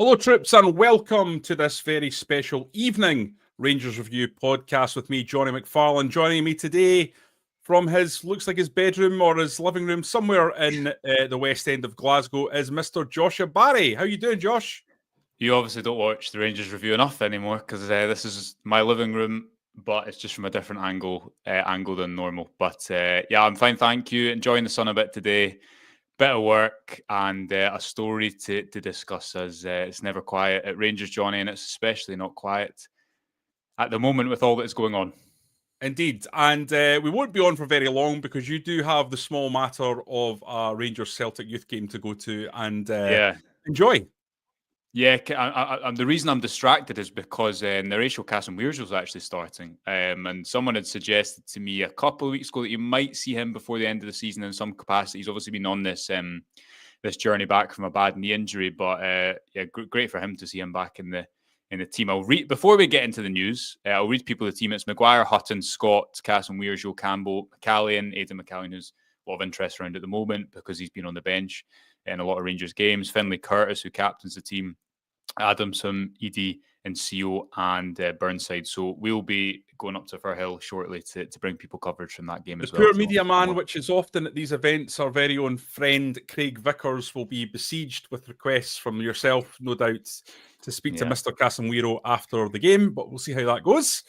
Hello, troops, and welcome to this very special evening Rangers Review podcast with me, Jonny McFarlane. Joining me today from looks like his bedroom or his living room somewhere in the west end of Glasgow is Mr. Joshua Barrie. How you doing, Josh? You obviously don't watch the Rangers Review enough anymore because this is my living room, but it's just from a different angle than normal. But yeah, I'm fine, thank you. Enjoying the sun a bit today. Bit of work and a story to discuss, as it's never quiet at Rangers, Johnny, and it's especially not quiet at the moment with all that is going on. Indeed, and we won't be on for very long because you do have the small matter of a Rangers Celtic youth game to go to and enjoy. Yeah, the reason I'm distracted is because Horatio Casemiro was actually starting, and someone had suggested to me a couple of weeks ago that you might see him before the end of the season in some capacity. He's obviously been on this journey back from a bad knee injury, but yeah, great for him to see him back in the team. I'll read before we get into the news. I'll read people the team. It's Maguire, Hutton, Scott, Casemiro, Joe Campbell, McCallion, Aidan McCallion, who's a lot of interest around at the moment because he's been on the bench in a lot of Rangers games. Finlay Curtis, who captains the team, Adamson, Edie, and CO, and Burnside. So we'll be going up to Firhill shortly to bring people coverage from that game as well. The poor media man, which is often at these events, our very own friend Craig Vickers, will be besieged with requests from yourself, no doubt, to speak to Mr. Casemiro after the game, but we'll see how that goes.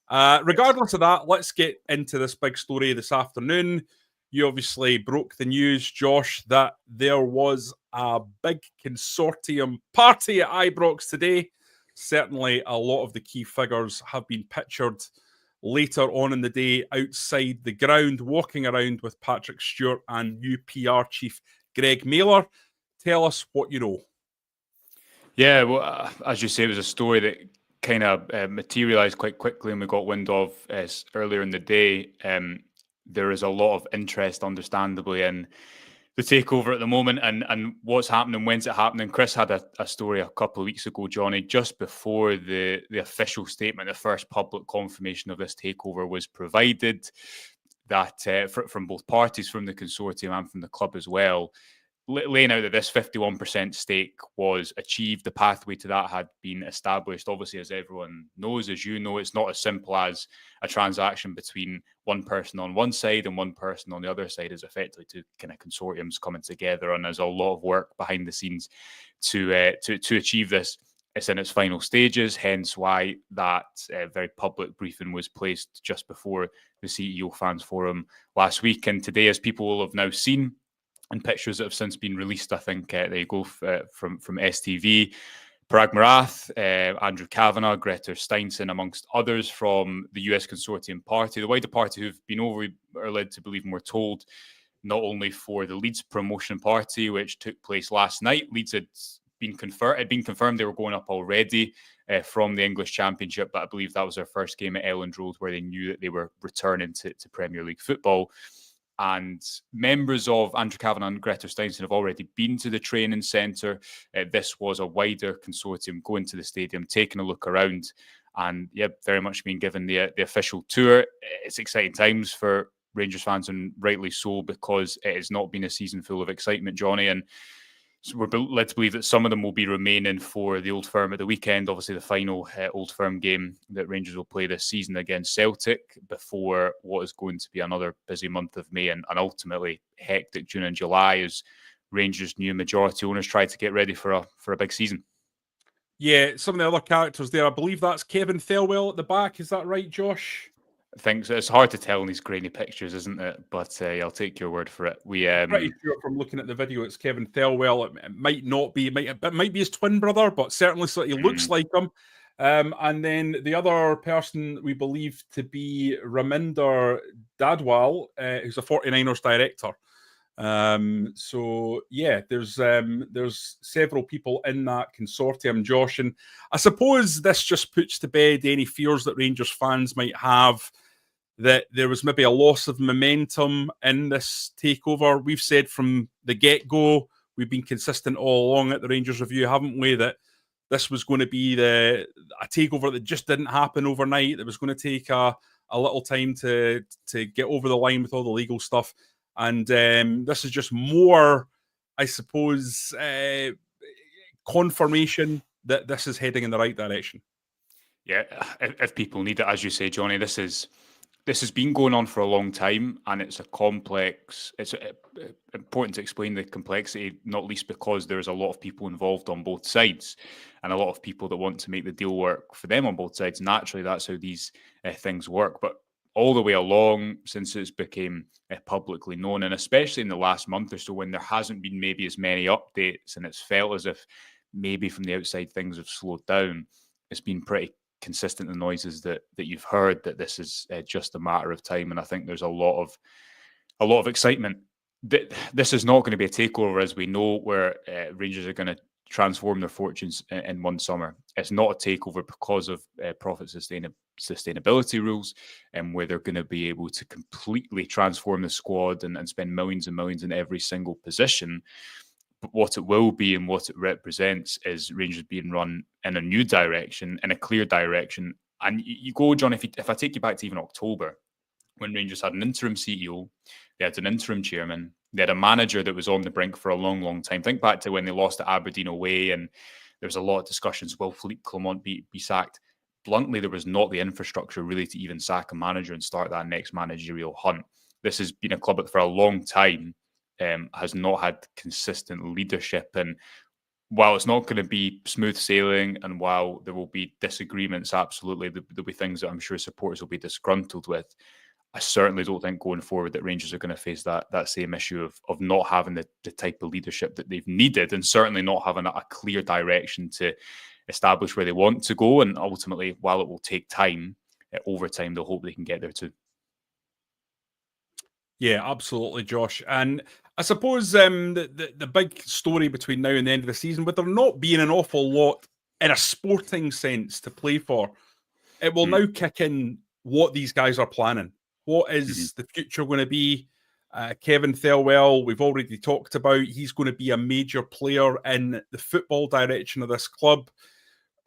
Regardless of that, let's get into this big story this afternoon. You obviously broke the news, Josh, that there was a big consortium party at Ibrox today. Certainly, a lot of the key figures have been pictured later on in the day outside the ground, walking around with Patrick Stewart and new PR chief Greg Mailer. Tell us what you know. Yeah, well, as you say, it was a story that kind of materialised quite quickly, and we got wind of earlier in the day. There is a lot of interest, understandably, in the takeover at the moment and what's happening, when's it happening. Chris had a story a couple of weeks ago, Johnny, just before the official statement, the first public confirmation of this takeover was provided, that from both parties, from the consortium and from the club as well, laying out that this 51% stake was achieved. The pathway to that had been established. Obviously, as everyone knows, as you know, it's not as simple as a transaction between one person on one side and one person on the other side. Is effectively two kind of consortiums coming together, and there's a lot of work behind the scenes to achieve this. It's in its final stages, hence why that very public briefing was placed just before the CEO Fans Forum last week. And today, as people will have now seen, and pictures that have since been released, I think there you go, from STV, Parag Marathe, Andrew Cavenagh, Greta Steinson, amongst others from the US Consortium Party, the wider party, who've been over, are led to believe, and we're told, not only for the Leeds promotion party, which took place last night. Leeds had been confirmed they were going up already from the English Championship, but I believe that was their first game at Elland Road, where they knew that they were returning to Premier League football. And members of Andrew Cavanagh and Greta Steinson have already been to the training centre. This was a wider consortium going to the stadium, taking a look around, and very much being given the official tour. It's exciting times for Rangers fans, and rightly so, because it has not been a season full of excitement, Johnny. And so we're led to believe that some of them will be remaining for the Old Firm at the weekend. Obviously, the final Old Firm game that Rangers will play this season against Celtic before what is going to be another busy month of May and ultimately hectic June and July as Rangers' new majority owners try to get ready for a big season. Yeah, some of the other characters there, I believe that's Kevin Thelwell at the back. Is that right, Josh? I think so. It's hard to tell in these grainy pictures, isn't it? But I'll take your word for it. Pretty sure from looking at the video, it's Kevin Thelwell. It might not be, it might be his twin brother, but certainly he looks like him. And then the other person we believe to be Raminder Dadwal, who's a 49ers director. So yeah, there's several people in that consortium, Josh, and I suppose this just puts to bed any fears that Rangers fans might have that there was maybe a loss of momentum in this takeover. We've said from the get-go, we've been consistent all along at the Rangers Review, haven't we, that this was going to be a takeover that just didn't happen overnight, that was going to take a little time to get over the line with all the legal stuff. And this is just more, I suppose, confirmation that this is heading in the right direction? Yeah, if people need it, as you say, Johnny, this has been going on for a long time, and it's a complex. It's important to explain the complexity, not least because there's a lot of people involved on both sides, and a lot of people that want to make the deal work for them on both sides. Naturally, that's how these things work. But all the way along, since it's became publicly known, and especially in the last month or so, when there hasn't been maybe as many updates, and it's felt as if maybe from the outside things have slowed down, it's been pretty consistent, the noises that you've heard, that this is just a matter of time. And I think there's a lot of excitement. This is not going to be a takeover, as we know, where Rangers are going to transform their fortunes in one summer. It's not a takeover because of profit sustainability rules, and where they're going to be able to completely transform the squad and spend millions and millions in every single position. But what it will be and what it represents is Rangers being run in a new direction, in a clear direction. And you go, John, if I take you back to even October, when Rangers had an interim CEO, they had an interim chairman, they had a manager that was on the brink for a long, long time. Think back to when they lost to Aberdeen away, and there was a lot of discussions, will Philippe Clement be sacked? Bluntly, there was not the infrastructure really to even sack a manager and start that next managerial hunt. This has been a club that for a long time has not had consistent leadership. And while it's not going to be smooth sailing, and while there will be disagreements, absolutely, there'll be things that I'm sure supporters will be disgruntled with. I certainly don't think going forward that Rangers are going to face that same issue of not having the type of leadership that they've needed, and certainly not having a clear direction to establish where they want to go. And ultimately, while it will take time, over time, they'll hope they can get there too. Yeah, absolutely, Josh. And I suppose the big story between now and the end of the season, with there not being an awful lot in a sporting sense to play for, it will now kick in what these guys are planning. What is the future going to be? Kevin Thelwell, we've already talked about. He's going to be a major player in the football direction of this club.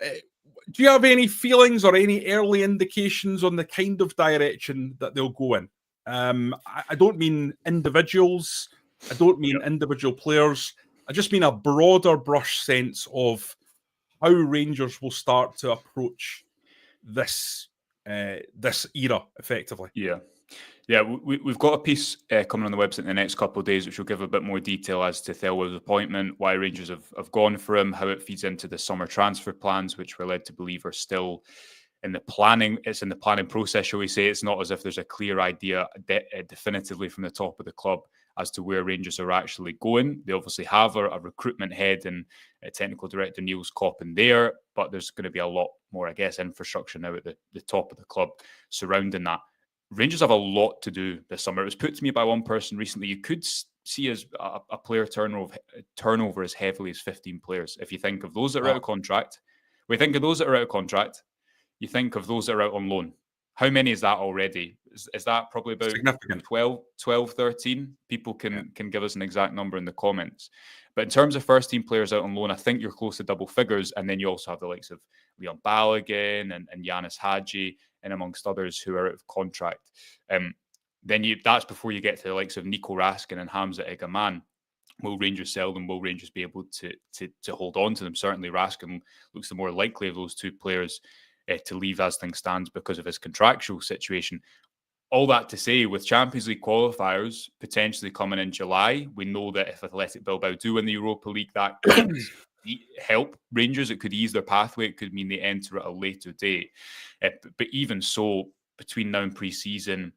Do you have any feelings or any early indications on the kind of direction that they'll go in? I don't mean individuals. I don't mean individual players. I just mean a broader brush sense of how Rangers will start to approach this era effectively. Yeah, we've got a piece coming on the website in the next couple of days, which will give a bit more detail as to Thelwell's appointment, why Rangers have gone for him, how it feeds into the summer transfer plans, which we're led to believe are still in the planning. It's in the planning process, shall we say. It's not as if there's a clear idea definitively from the top of the club as to where Rangers are actually going. They obviously have a recruitment head and a technical director, Niels Koppen, there, but there's going to be a lot more, I guess, infrastructure now at the top of the club surrounding that. Rangers have a lot to do this summer. It was put to me by one person recently, you could see as a player turnover as heavily as 15 players. If you think of those that are out of contract, you think of those that are out on loan. How many is that already? Is that probably about 12, 13? People can give us an exact number in the comments. But in terms of first-team players out on loan, I think you're close to double figures. And then you also have the likes of Leon Balogun and Yanis Hadji, and amongst others who are out of contract. That's before you get to the likes of Nico Raskin and Hamza Egaman. Will Rangers sell them? Will Rangers be able to hold on to them? Certainly Raskin looks the more likely of those two players to leave as things stand because of his contractual situation. All that to say, with Champions League qualifiers potentially coming in July, we know that if Athletic Bilbao do win the Europa League, that could help Rangers. It could ease their pathway. It could mean they enter at a later date. But even so, between now and pre-season,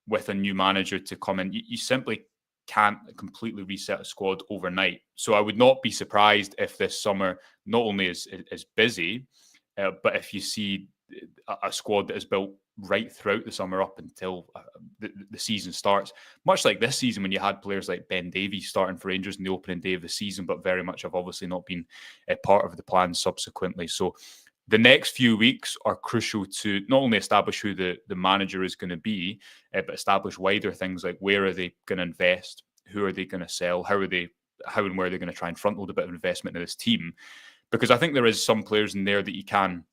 with a new manager to come in, you simply can't completely reset a squad overnight. So I would not be surprised if this summer not only is busy, but if you see a squad that is built right throughout the summer up until the season starts, much like this season when you had players like Ben Davies starting for Rangers in the opening day of the season, but very much have obviously not been a part of the plan subsequently. So the next few weeks are crucial to not only establish who the manager is going to be, but establish wider things like where are they going to invest, who are they going to sell, how and where they're going to try and front load a bit of investment in this team. Because I think there is some players in there that you can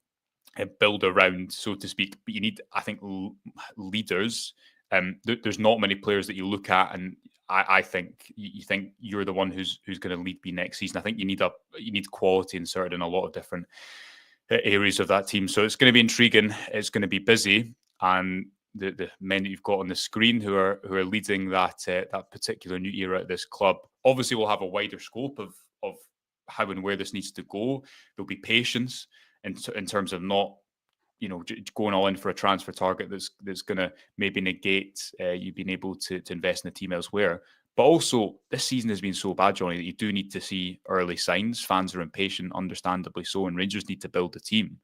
build around, so to speak, but you need, I think, leaders There's not many players that you look at and I think you think you're the one who's going to lead me next season. I think you need quality inserted in a lot of different areas of that team. So it's going to be intriguing. It's going to be busy, and the men that you've got on the screen who are leading that particular new era at this club obviously will have a wider scope of how and where this needs to go. There'll be patience in terms of not going all in for a transfer target that's going to maybe negate you being able to invest in the team elsewhere. But also, this season has been so bad, Johnny, that you do need to see early signs. Fans are impatient, understandably so, and Rangers need to build a team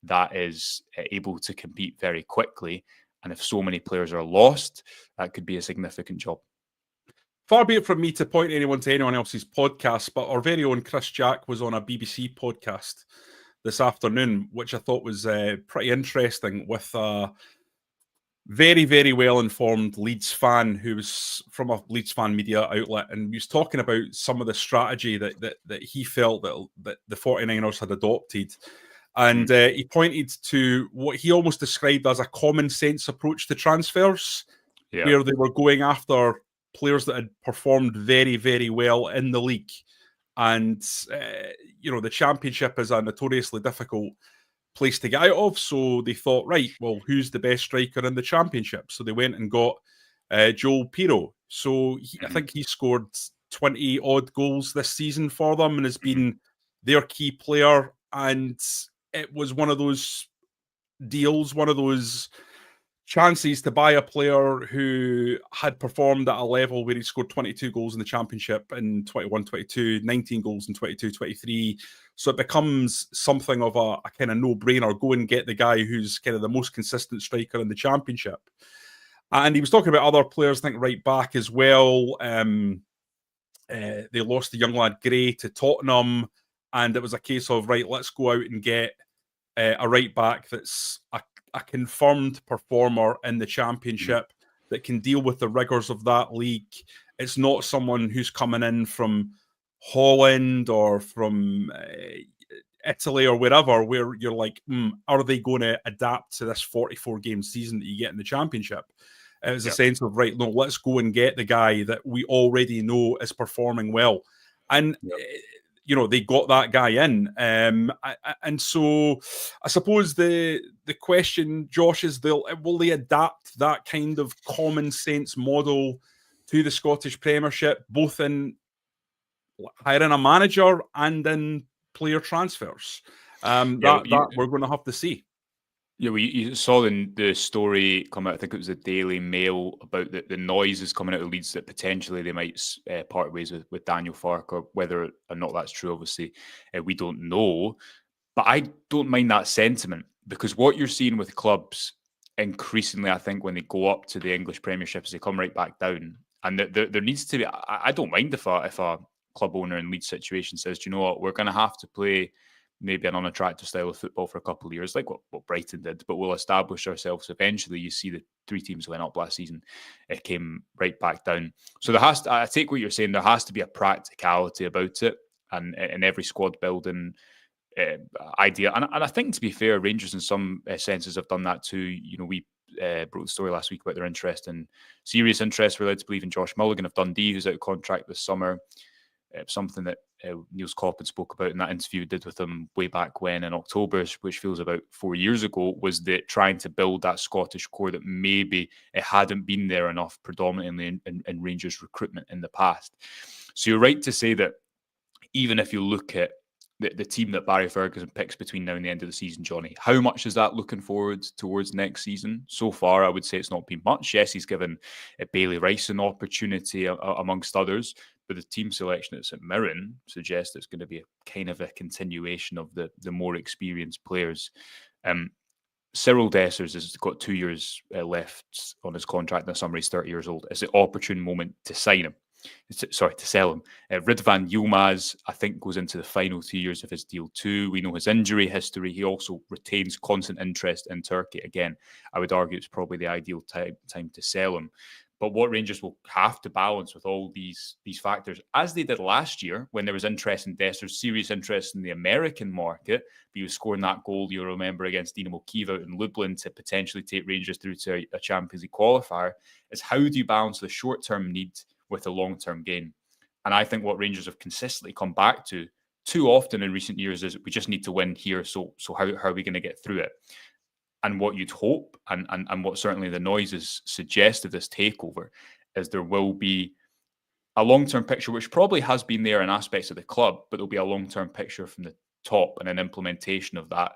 that is able to compete very quickly. And if so many players are lost, that could be a significant job. Far be it from me to point anyone to anyone else's podcast, but our very own Chris Jack was on a BBC podcast this afternoon, which I thought was pretty interesting, with a very, very well-informed Leeds fan who was from a Leeds fan media outlet, and he was talking about some of the strategy that he felt that the 49ers had adopted. And he pointed to what he almost described as a common sense approach to transfers, where they were going after players that had performed very, very well in the league. And, the Championship is a notoriously difficult place to get out of. So they thought, right, well, who's the best striker in the Championship? So they went and got Joel Pirro. So I think he scored 20 odd goals this season for them and has been their key player. And it was one of those deals, one of those chances to buy a player who had performed at a level where he scored 22 goals in the Championship in 21-22, 19 goals in 22-23. So it becomes something of a kind of no-brainer. Go and get the guy who's kind of the most consistent striker in the Championship. And he was talking about other players, I think right back as well. They lost the young lad Gray to Tottenham, and it was a case of, right, let's go out and get a right back that's a confirmed performer in the Championship that can deal with the rigors of that league. It's not someone who's coming in from Holland or from Italy or wherever, where you're like, are they going to adapt to this 44-game season that you get in the Championship? It was a sense of, right, no, let's go and get the guy that we already know is performing well. And they got that guy in. And so I suppose the question, Josh, is will they adapt that kind of common sense model to the Scottish Premiership, both in hiring a manager and in player transfers? That we're going to have to see. Yeah, well, you saw the story come out, I think it was the Daily Mail, about the noises coming out of Leeds that potentially they might part ways with Daniel Farke. Whether or not that's true, obviously, we don't know. But I don't mind that sentiment, because what you're seeing with clubs increasingly, I think, when they go up to the English Premiership, is they come right back down. And there needs to be, I don't mind if a club owner in Leeds situation says, do you know what, we're going to have to play maybe an unattractive style of football for a couple of years, like what Brighton did, but we'll establish ourselves eventually. You see the three teams went up last season, it came right back down. So I take what you're saying, there has to be a practicality about it, and in every squad building idea. And I think, to be fair, Rangers in some senses have done that too. We broke the story last week about their serious interest, we're led to believe, in Josh Mulligan of Dundee, who's out of contract this summer. Something that Niels Coppin spoke about in that interview we did with him way back when in October, which feels about 4 years ago, was that trying to build that Scottish core that maybe it hadn't been there enough predominantly in Rangers recruitment in the past. So you're right to say that even if you look at the team that Barry Ferguson picks between now and the end of the season, Johnny, how much is that looking forward towards next season? So far, I would say it's not been much. Yes, he's given Bailey Rice an opportunity amongst others, but the team selection at St Mirren suggests it's going to be a kind of a continuation of the more experienced players. Cyril Dessers has got 2 years left on his contract in the summer. He's 30 years old. It's the opportune moment to sign him. To sell him. Ridvan Yilmaz, I think, goes into the final 2 years of his deal too. We know his injury history. He also retains constant interest in Turkey. Again, I would argue it's probably the ideal time to sell him. But what Rangers will have to balance with all these factors, as they did last year when there was interest in Desser's serious interest in the American market, but he was scoring that goal, you'll remember, against Dinamo Kyiv out in Lublin to potentially take Rangers through to a Champions League qualifier, is how do you balance the short-term need with the long-term gain? And I think what Rangers have consistently come back to too often in recent years is we just need to win here, so how are we going to get through it? And what you'd hope, and what certainly the noises suggest of this takeover, is there will be a long-term picture, which probably has been there in aspects of the club, but there'll be a long-term picture from the top, and an implementation of that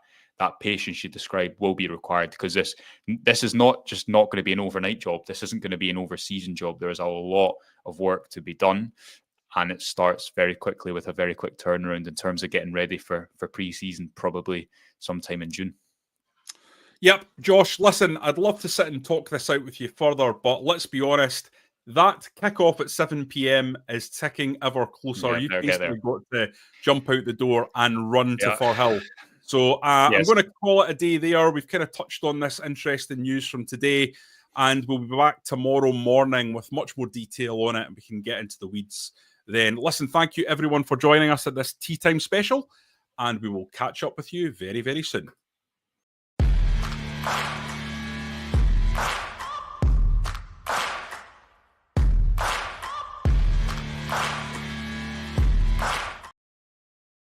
patience you described will be required, because this is not going to be an overnight job. This isn't going to be an over-season job. There is a lot of work to be done, and it starts very quickly with a very quick turnaround in terms of getting ready for pre-season, probably sometime in June. Yep, Josh, listen, I'd love to sit and talk this out with you further, but let's be honest, that kickoff at 7 p.m. is ticking ever closer. Yeah, You've basically got to jump out the door and run to Firhill. So Yes. I'm going to call it a day there. We've kind of touched on this interesting news from today, and we'll be back tomorrow morning with much more detail on it, and we can get into the weeds then. Listen, thank you everyone for joining us at this Tea Time special, and we will catch up with you very, very soon.